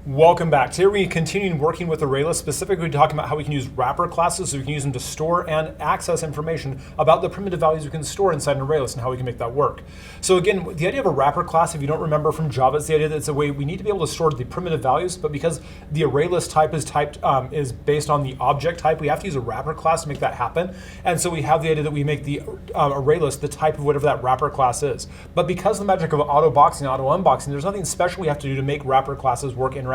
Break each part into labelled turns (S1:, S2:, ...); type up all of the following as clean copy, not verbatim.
S1: Welcome back. Today we're going to continue working with ArrayList, specifically talking about how we can use wrapper classes so we can use them to store and access information about the primitive values we can store inside an ArrayList and how we can make that work. So again, the idea of a wrapper class, if you don't remember from Java, it's the idea that it's a way we need to be able to store the primitive values, but because the ArrayList type is based on the object type, we have to use a wrapper class to make that happen. And so we have the idea that we make the ArrayList the type of whatever that wrapper class is. But because of the magic of auto boxing, auto unboxing, there's nothing special we have to do to make wrapper classes work interactively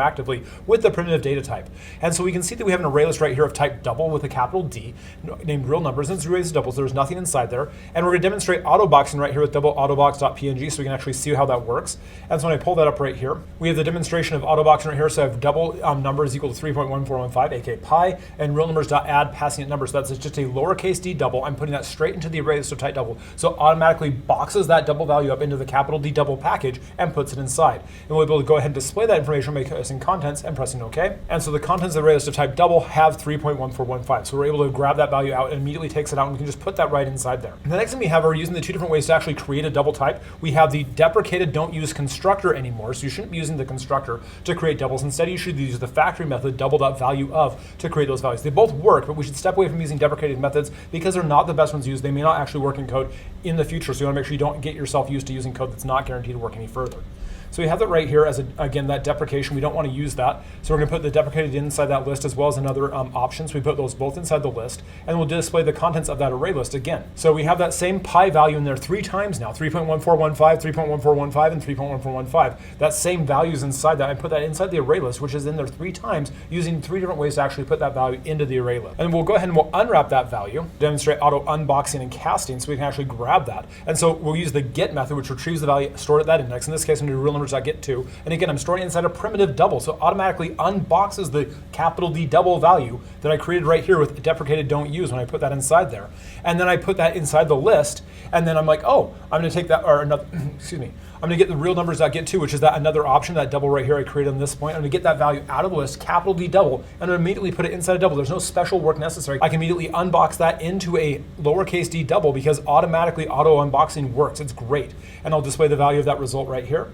S1: with the primitive data type. And so we can see that we have an ArrayList right here of type double with a capital D, named real numbers, and it's ArrayList double, so there's nothing inside there. And we're going to demonstrate auto boxing right here with double autobox.png so we can actually see how that works. And so when I pull that up right here, we have the demonstration of auto boxing right here. So I have double numbers equal to 3.1415, aka pi, and real numbers.add passing it numbers. So that's just a lowercase d double. I'm putting that straight into the ArrayList of type double. So it automatically boxes that double value up into the capital D double package and puts it inside. And we'll be able to go ahead and display that information by pressing contents and pressing OK. And so the contents of the ArrayList of type double have 3.1415. So we're able to grab that value out and immediately takes it out, and we can just put that right inside there. And the next thing we have are using the two different ways to actually create a double type. We have the deprecated don't use constructor anymore, so you shouldn't be using the constructor to create doubles. Instead, you should use the factory method double.value of to create those values. They both work, but we should step away from using deprecated methods because they're not the best ones used. They may not actually work in code in the future, so you want to make sure you don't get yourself used to using code that's not guaranteed to work any further. So we have that right here as, again, that deprecation. We don't want to use that. So we're going to put the deprecated inside that list as well as another options. We put those both inside the list, and we'll display the contents of that array list again. So we have that same pi value in there 3 times now, 3.1415, 3.1415, and 3.1415. That same value is inside that. I put that inside the array list, which is in there 3 times, using 3 different ways to actually put that value into the array list. And we'll go ahead and we'll unwrap that value, demonstrate auto unboxing and casting so we can actually grab that. And so we'll use the get method, which retrieves the value stored at that index. In this case, I'm going to do real numbers.get2. And again, I'm storing inside a primitive double, so it automatically unboxes the capital D double value that I created right here with deprecated don't use when I put that inside there. And then I put that inside the list, and then I'm like, oh, I'm going to take that, or another, excuse me, I'm going to get the real numbers.get2, which is that another option, that double right here I created on this point. I'm going to get that value out of the list, capital D double, and immediately put it inside a double. There's no special work necessary. I can immediately unbox that into a lowercase d double because automatically auto unboxing works. It's great. And I'll display the value of that result right here.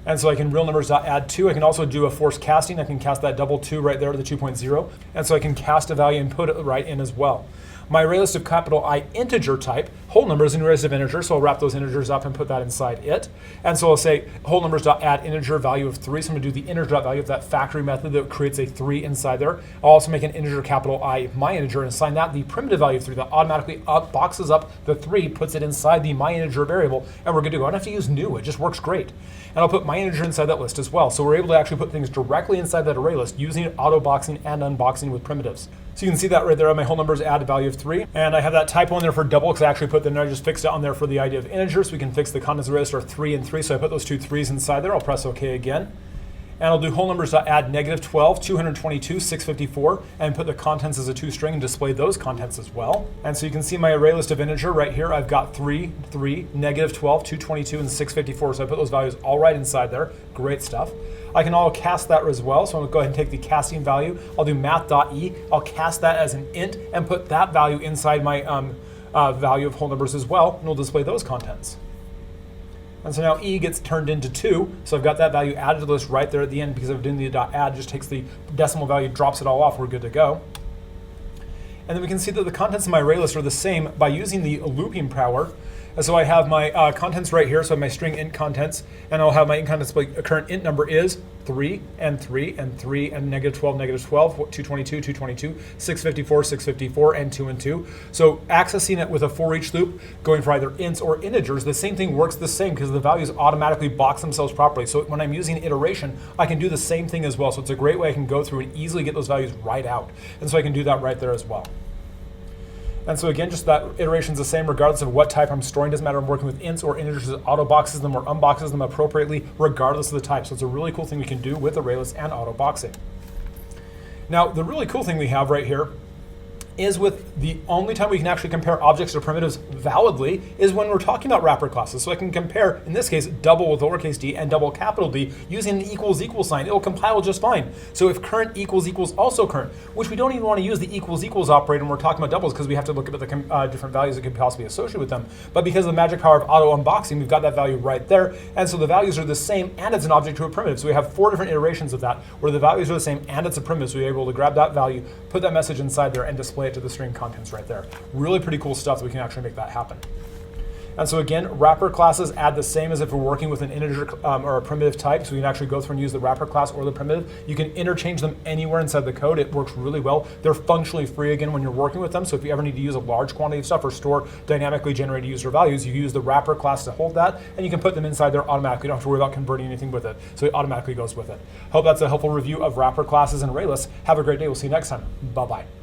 S1: And so I can real numbers.add 2. I can also do a forced casting. I can cast that double 2 right there to the 2.0. And so I can cast a value and put it right in as well. My ArrayList of capital I integer type, whole numbers in ArrayList of integer, so I'll wrap those integers up and put that inside it. And so I'll say whole numbers.add integer value of 3, so I'm going to do the integer.value of that factory method that creates a 3 inside there. I'll also make an integer capital I my integer and assign that the primitive value of 3 that automatically boxes up the 3, puts it inside the my integer variable, and we're good to go. I don't have to use new, it just works great. And I'll put my integer inside that list as well. So we're able to actually put things directly inside that array list using auto boxing and unboxing with primitives. So you can see that right there on my whole numbers add value of 3. And I have that typo in there for double because I actually put I just fixed it on there for the idea of integers. So we can fix the contents of the register 3 and 3. So I put those 2 3s inside there. I'll press OK again. And I'll do whole numbers.add -12, 222, 654, and put the contents as a 2 string and display those contents as well. And so you can see my array list of integer right here. I've got 3, 3, -12, 222, and 654. So I put those values all right inside there. Great stuff. I can all cast that as well. So I'm going to go ahead and take the casting value. I'll do math.e. I'll cast that as an int and put that value inside my value of whole numbers as well, and we'll display those contents. And so now e gets turned into 2, so I've got that value added to the list right there at the end because I'm doing the .add, just takes the decimal value, drops it all off, we're good to go. And then we can see that the contents of my array list are the same by using the looping power. And so I have my contents right here, so I have my string int contents, and I'll have my int contents, like current int number is 3, and 3, and 3, and -12, -12, 222, 222, 654, 654, and 2 and 2. So accessing it with a for each loop, going for either ints or integers, the same thing works the same because the values automatically box themselves properly. So when I'm using iteration, I can do the same thing as well. So it's a great way I can go through and easily get those values right out. And so I can do that right there as well. And so again, just that iteration is the same regardless of what type I'm storing. Doesn't matter if I'm working with ints or integers, it auto boxes them or unboxes them appropriately regardless of the type. So it's a really cool thing we can do with ArrayList and auto boxing. Now, the really cool thing we have right here is with the only time we can actually compare objects or primitives validly is when we're talking about wrapper classes. So I can compare, in this case, double with lowercase d and double capital D using an equals equals sign. It'll compile just fine. So if current equals equals also current, which we don't even want to use the equals equals operator when we're talking about doubles because we have to look at the different values that could possibly be associated with them. But because of the magic power of auto unboxing, we've got that value right there. And so the values are the same and it's an object to a primitive. So we have 4 different iterations of that where the values are the same and it's a primitive. So we're able to grab that value, put that message inside there and display it to the string contents right there. Really pretty cool stuff that we can actually make that happen. And so again, wrapper classes add the same as if we're working with an integer or a primitive type. So we can actually go through and use the wrapper class or the primitive. You can interchange them anywhere inside the code. It works really well. They're functionally free again when you're working with them. So if you ever need to use a large quantity of stuff or store dynamically generated user values, you use the wrapper class to hold that and you can put them inside there automatically. You don't have to worry about converting anything with it. So it automatically goes with it. Hope that's a helpful review of wrapper classes and Rayless. Have a great day. We'll see you next time. Bye-bye.